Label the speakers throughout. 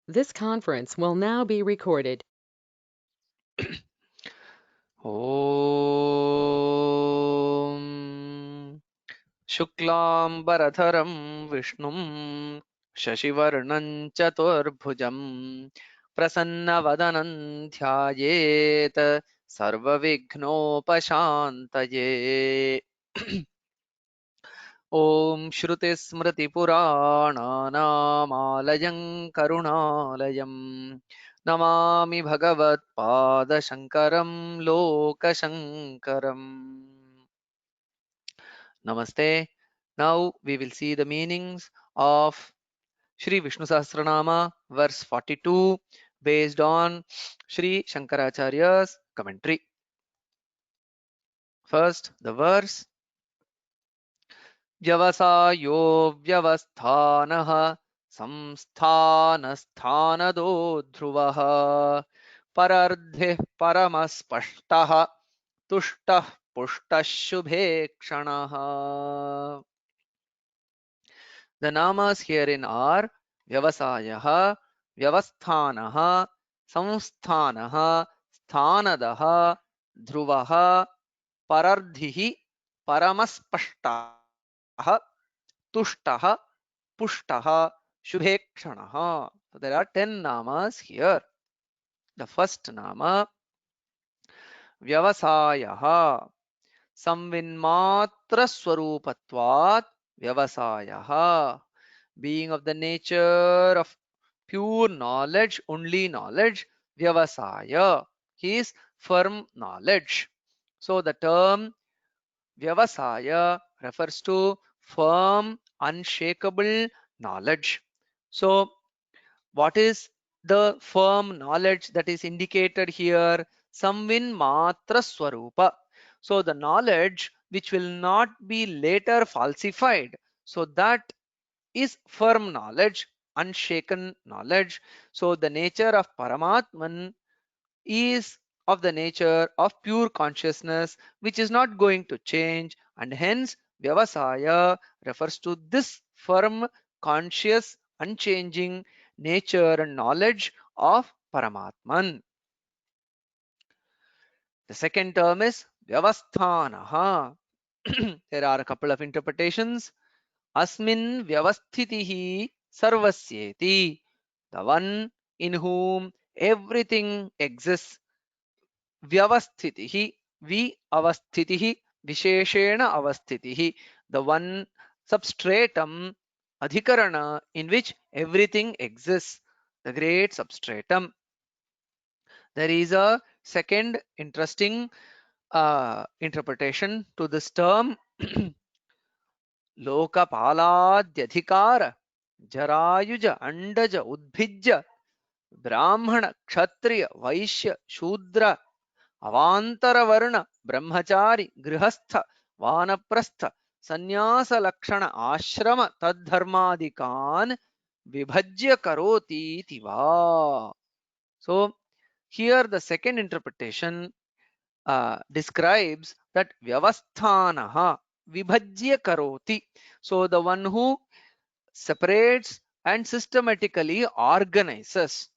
Speaker 1: This conference will now be recorded.
Speaker 2: ॐ शुक्लाम्बरधरं विष्णुं शशिवर्णं चतुर्भुजं प्रसन्नवदनं ध्यायेत् सर्वविघ्नोपशान्तये। ॐ श्रुतिस्मृतिपुराणानामालयं करुणालयं Namami भगवत्पादशङ्करं लोकशङ्करम्। Namaste. Now we will see the meanings of Shri Vishnu Sahasranama, verse 42, based on Shri Shankaracharya's commentary. First, the verse Vyavasayo Vyavasthanah Samsthanasthanado Dhruvaha Parardhih Paramaspashtah Tuштah Pushtah Shubhe Kshanaha. The namas herein are Vyavasayah, Vyavasthanah, Samsthanah, Sthanadaha, Dhruvaha, Parardhihi, Paramaspashtaha, Tushtaha, Pushtaha, Shubhekshanaha. So there are 10 namas here. The first nama, Vyavasayah, Samvinmatra Swarupatvat, Vyavasayah. Being of the nature of pure knowledge, only knowledge, Vyavasaya, is firm knowledge. So the term Vyavasaya refers to firm, unshakable knowledge. So what is the firm knowledge that is indicated here? Samvin Matra Swarupa. So the knowledge which will not be later falsified. So that is firm knowledge, unshaken knowledge. So the nature of Paramatman is of the nature of pure consciousness, which is not going to change, and hence Vyavasaya refers to this firm, conscious, unchanging nature and knowledge of Paramatman. The second term is Vyavasthanaha. There are a couple of interpretations. Asmin vyavasthitihi sarvasyeti. The one in whom everything exists. Vyavasthitihi, vi avasthitihi, visheshena avasthitihi. The one substratum, adhikarana, in which everything exists. The great substratum. There is a second interesting interpretation to this term. लोकपालाद्यधिकार जरायुज अंडज उद्भिज्य ब्राह्मण क्षत्रिय वैश्य शूद्र अवांतर वर्ण ब्रह्मचारी गृहस्थ वानप्रस्थ संन्यास लक्षण आश्रम तद्धर्मादिकान् विभज्य करोति वा. So here the second interpretation describes that vyavasthanaha vibhajya karoti. So the one who separates and systematically organizes.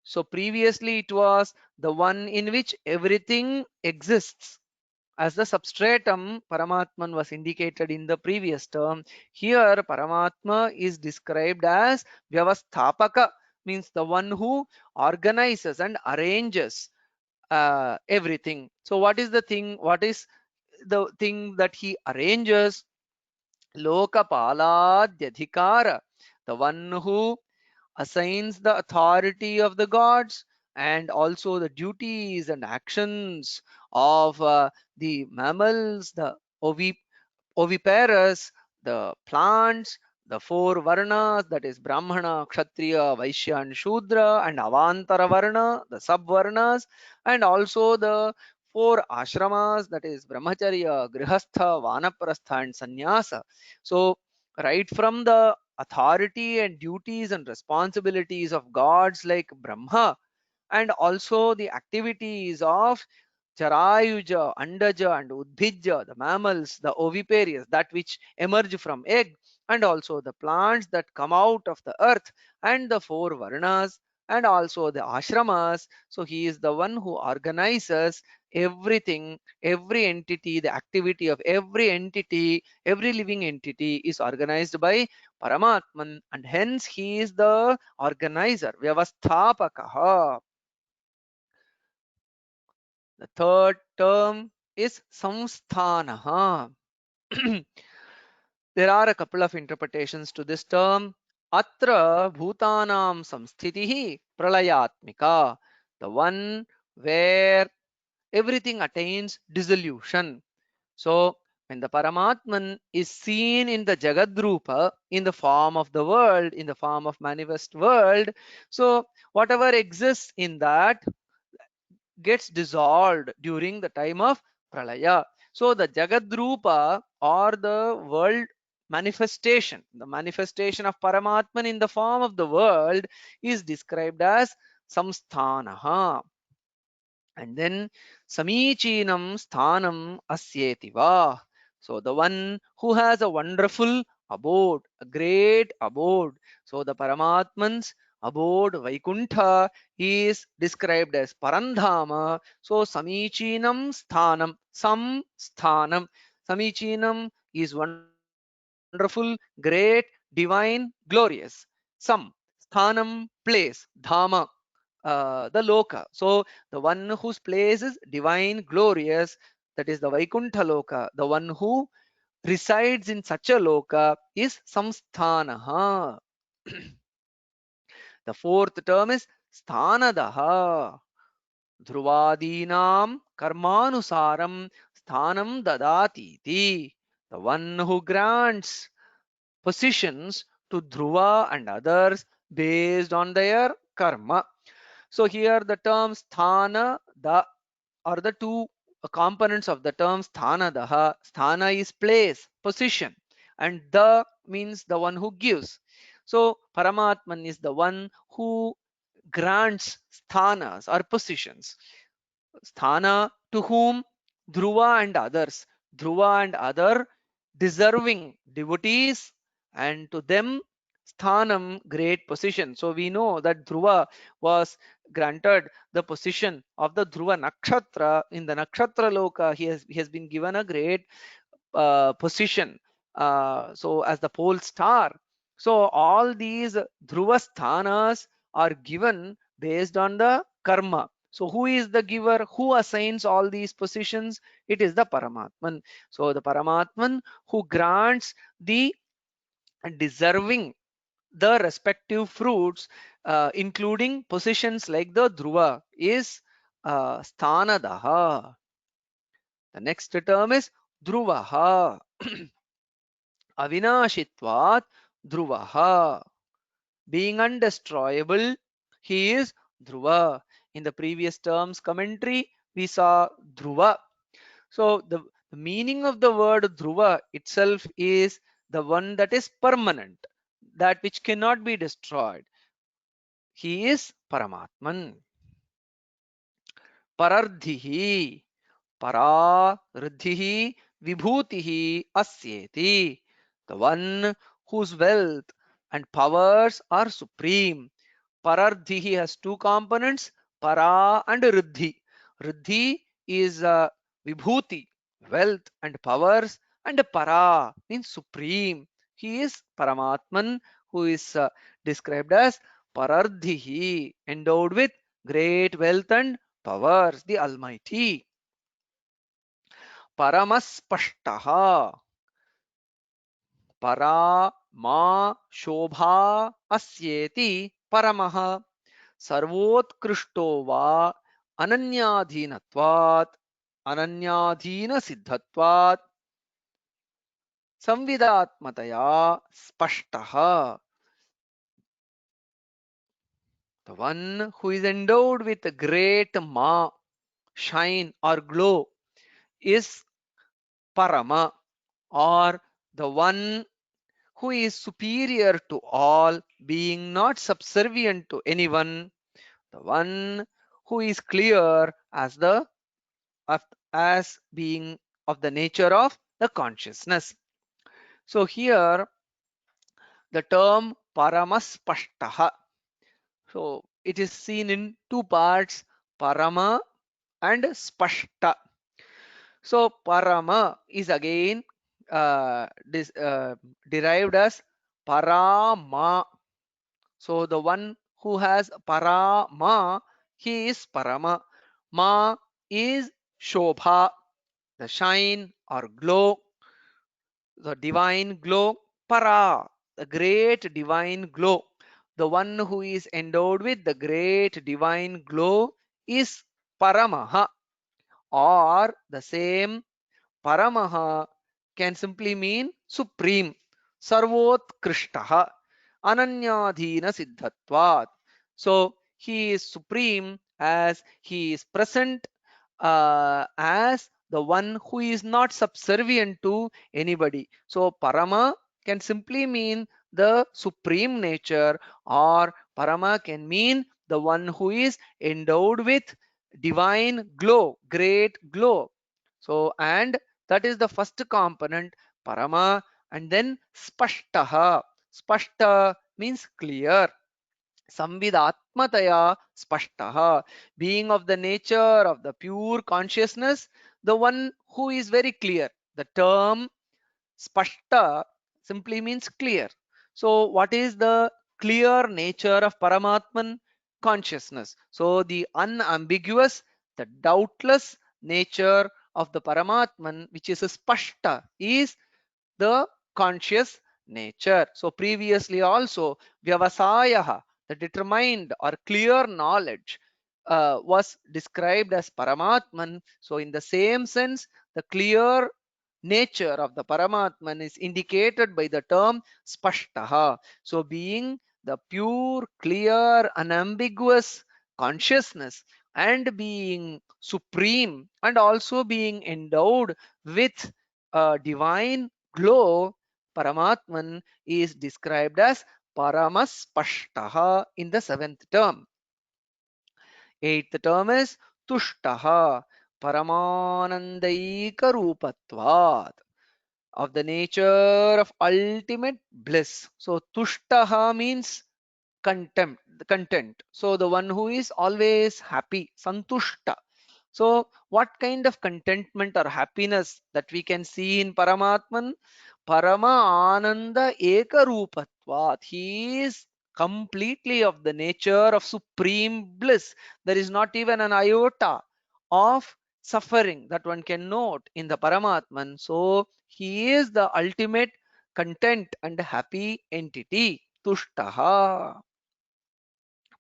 Speaker 2: So previously it was the one in which everything exists. As the substratum, Paramatman was indicated in the previous term. Here Paramatma is described as Vyavasthapaka, means the one who organizes and arranges everything. So what is the thing? What is the thing that he arranges? Lokapaladhyadhikara, the one who assigns the authority of the gods and also the duties and actions of the mammals, the oviparous, the plants, the four varnas, that is Brahmana, Kshatriya, Vaishya, and Shudra, and Avantara Varna, the sub-varnas, and also the four ashramas, that is Brahmacharya, Grihastha, Vanaprastha, and Sannyasa. So, right from the authority and duties and responsibilities of gods like Brahma, and also the activities of Charayuja, Andaja, and Udbhija, the mammals, the oviparous, that which emerge from egg, and also the plants that come out of the earth, and the four Varnas. and also the ashramas. So he is the one who organizes everything, every entity, the activity of every entity, every living entity is organized by Paramatman, and hence he is the organizer, Vyavasthapakaha. The third term is Samsthanaha. There are a couple of interpretations to this term. Atra bhutanam samsthitihi pralayatmika, the one where everything attains dissolution. So when the Paramatman is seen in the Jagadrupa, in the form of the world, in the form of manifest world, so whatever exists in that gets dissolved during the time of pralaya. So the Jagadrupa, or the world manifestation, the manifestation of Paramatman in the form of the world, is described as Samsthanaha. And then Samichinam Sthanam Asyetiva. So the one who has a wonderful abode, a great abode. So the Paramatman's abode, Vaikuntha, is described as Parandhama. So Samichinam Sthanam, Sam Sthanam. Samichinam is wonderful, great, divine, glorious. Sam Sthanam, place, Dhama, the loka. So the one whose place is divine, glorious, that is the Vaikuntha loka. The one who resides in such a loka is samsthanaha. The fourth term is sthanadaha. Dhruvadinam karmanusaram sthanam dadatiti. The one who grants positions to Dhruva and others based on their karma. So here the term sthana, the, are the two components of the term sthana daha. Sthana is place, position, and the means the one who gives. So Paramatman is the one who grants sthanas or positions. Sthana to whom? Dhruva and others. Dhruva and other deserving devotees, and to them sthanam, great position. So we know that Dhruva was granted the position of the Dhruva nakshatra in the nakshatra loka. He has been given a great position, so as the pole star. So all these Dhruva sthanas are given based on the karma. So who is the giver? Who assigns all these positions? It is the Paramatman. So the Paramatman who grants the deserving the respective fruits, including positions like the Dhruva, is Sthanadaha. The next term is Dhruvaha. Avinashitvat Dhruvaha. Being undestroyable, he is Dhruva. In the previous terms commentary, we saw Dhruva. So the meaning of the word Dhruva itself is the one that is permanent, that which cannot be destroyed. He is Paramatman. Parardhihi, Para Riddhihi, Vibhutihi Asyeti. The one whose wealth and powers are supreme. Parardhihi has two components, Para and Riddhi. Riddhi is Vibhuti, wealth and powers, and Para means supreme. He is Paramatman, who is described as Parardhihi, endowed with great wealth and powers, the Almighty. Paramaspashtaha. Para ma shobha asyeti paramaha. Sarvotkrushto va ananyadhinatvat ananyadhina siddhatvat samvidatmataya spashtaha. The one who is endowed with a great ma, shine or glow, is parama, or the one who is superior to all, being not subservient to anyone, the one who is clear as the as being of the nature of the consciousness. So here the term paramaspashtaha, so it is seen in two parts, Parama and Spashta. So Parama is again derived as Parama. So the one who has Parama, he is Parama. Ma is Shobha, the shine or glow, the divine glow. Para, the great divine glow. The one who is endowed with the great divine glow is Paramaha, or the same Paramaha can simply mean supreme, Sarvotkrishtah, Ananyadhina Siddhatvat. So he is supreme as he is present as the one who is not subservient to anybody. So Parama can simply mean the supreme nature, or Parama can mean the one who is endowed with divine glow, great glow. So, and that is the first component, Parama, and then Spashtaha. Spashta means clear. Samvidatmataya Spashtaha, being of the nature of the pure consciousness, the one who is very clear. The term Spashta simply means clear. So, what is the clear nature of Paramatman? Consciousness. So, the unambiguous, the doubtless nature of the Paramatman, which is a Spashta, is the conscious nature. So, previously also, Vyavasayaha, the determined or clear knowledge, was described as Paramatman. So, in the same sense, the clear nature of the Paramatman is indicated by the term Spashtaha. So, being the pure, clear, unambiguous consciousness, and being supreme, and also being endowed with a divine glow, Paramatman is described as Paramaspashtaha in the seventh term. Eighth term is Tushtaha, Paramanandaika Rupatvat, of the nature of ultimate bliss. So Tushtaha means content. So the one who is always happy, Santushta. So what kind of contentment or happiness that we can see in Paramatman? Parama Ananda Ekarupatvat. He is completely of the nature of supreme bliss. There is not even an iota of suffering that one can note in the Paramatman. So he is the ultimate content and happy entity. Tushtaha.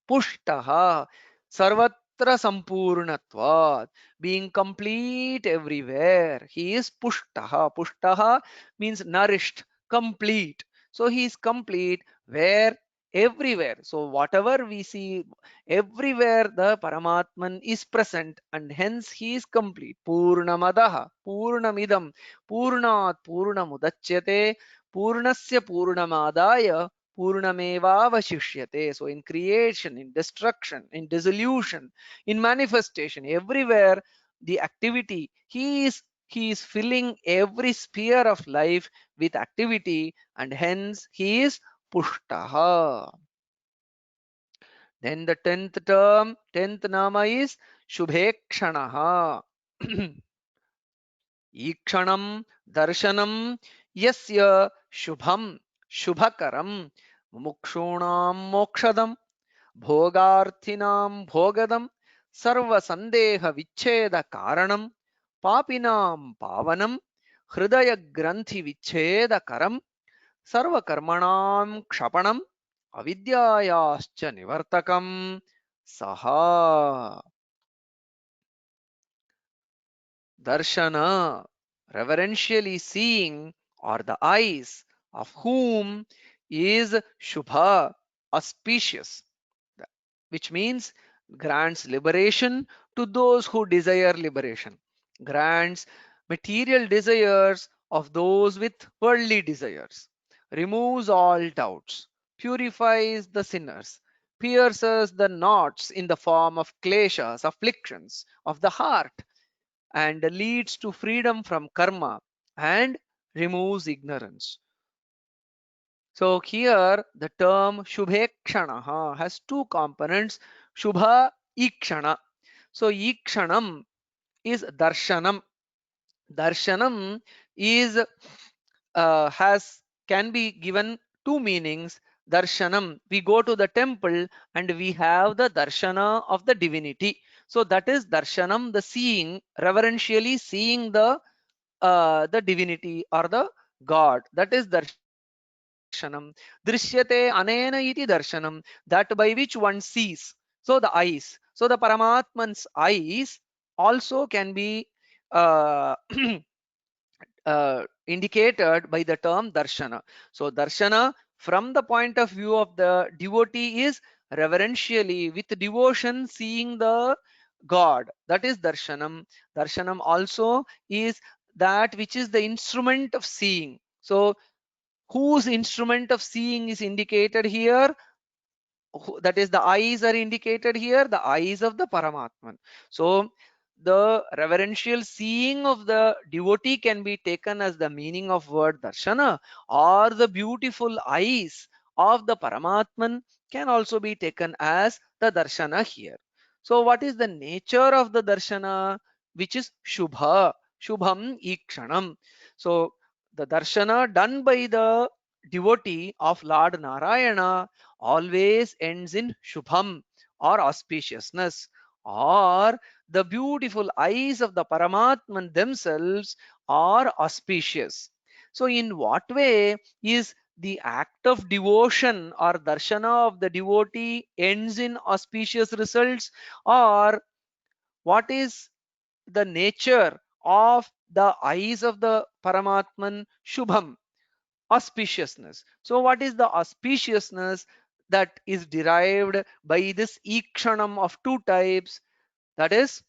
Speaker 2: Pushtaha, Sarvatra Sampurnatvat, being complete everywhere. He is Pushtaha. Pushtaha means nourished, complete. So he is complete where? Everywhere. So whatever we see, everywhere the Paramatman is present, and hence he is complete. Purnamadaha, Purnamidam, Purnat Purnamudachyate, Purnasya Purnamadaya Purnamevavashishyate. So in creation, in destruction, in dissolution, in manifestation, everywhere the activity, he is filling every sphere of life with activity, and hence he is Pushtaha. Then the 10th term, 10th nama is Shubhekshanaha. Ikshanam darshanam yasya shubham shubhakaram mukshunam mokshadam भोगार्थिनां भोगदं सर्वसन्देहविच्छेदकारणं पापिनां पावनं हृदयग्रन्थिविच्छेदकरं सर्वकर्मणां क्षपणम् अविद्यायाश्च निवर्तकं सः Darshana, reverentially seeing, or the eyes of whom is Shubha, auspicious, which means grants liberation to those who desire liberation, grants material desires of those with worldly desires, removes all doubts, purifies the sinners, pierces the knots in the form of kleshas, afflictions of the heart, and leads to freedom from karma and removes ignorance. So here the term Shubhekshana has two components, Shubha Ikshana. So Ikshanam is Darshanam. Darshanam is has can be given two meanings. Darshanam, we go to the temple and we have the darshana of the divinity. So that is darshanam, the seeing, reverentially seeing the divinity or the god. That is darshanam. Drishyate anena iti darshanam, that by which one sees. So the eyes. So the Paramatman's eyes also can be uh, indicated by the term darshana. So darshana from the point of view of the devotee is reverentially with devotion seeing the god. That is darshanam. Darshanam also is that which is the instrument of seeing. So whose instrument of seeing is indicated here? That is the eyes are indicated here, the eyes of the Paramatman. So the reverential seeing of the devotee can be taken as the meaning of word darshana, or the beautiful eyes of the Paramatman can also be taken as the darshana here. So what is the nature of the darshana? Which is shubha, shubham ikshanam. So the darshana done by the devotee of Lord Narayana always ends in shubham or auspiciousness, or the beautiful eyes of the Paramatman themselves are auspicious. So in what way is the act of devotion or darshana of the devotee ends in auspicious results, or what is the nature of the eyes of the Paramatman? Shubham, auspiciousness. So what is the auspiciousness that is derived by this ikshanam of two types? That is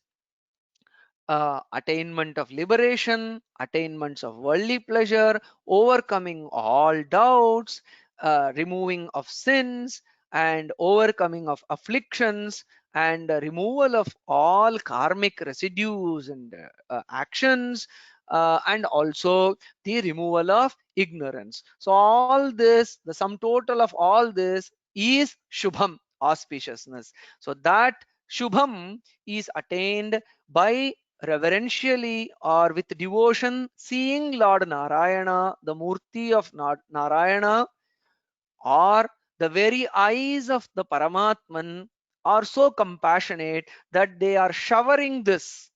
Speaker 2: attainment of liberation, attainments of worldly pleasure, overcoming all doubts, removing of sins, and overcoming of afflictions, and removal of all karmic residues and actions, and also the removal of ignorance. So all this, the sum total of all this is shubham, auspiciousness. So that shubham is attained by reverentially or with devotion seeing Lord Narayana, the Murti of Narayana, or the very eyes of the Paramatman are so compassionate that they are showering this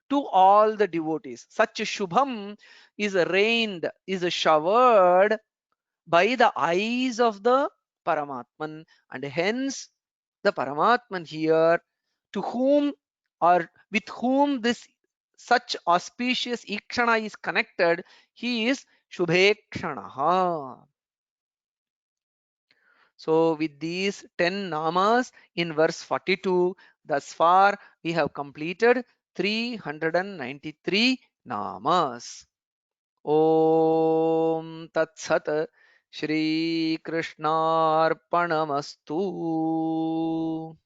Speaker 2: to all the devotees. Such a Shubham is rained, is showered by the eyes of the Paramatman, and hence the Paramatman here, to whom or with whom this such auspicious Ikshana is connected, he is Shubhekshanaha. So with these 10 namas in verse 42, thus far we have completed 393 namas. Om Tat Sat, Shri Krishnarpanamastu.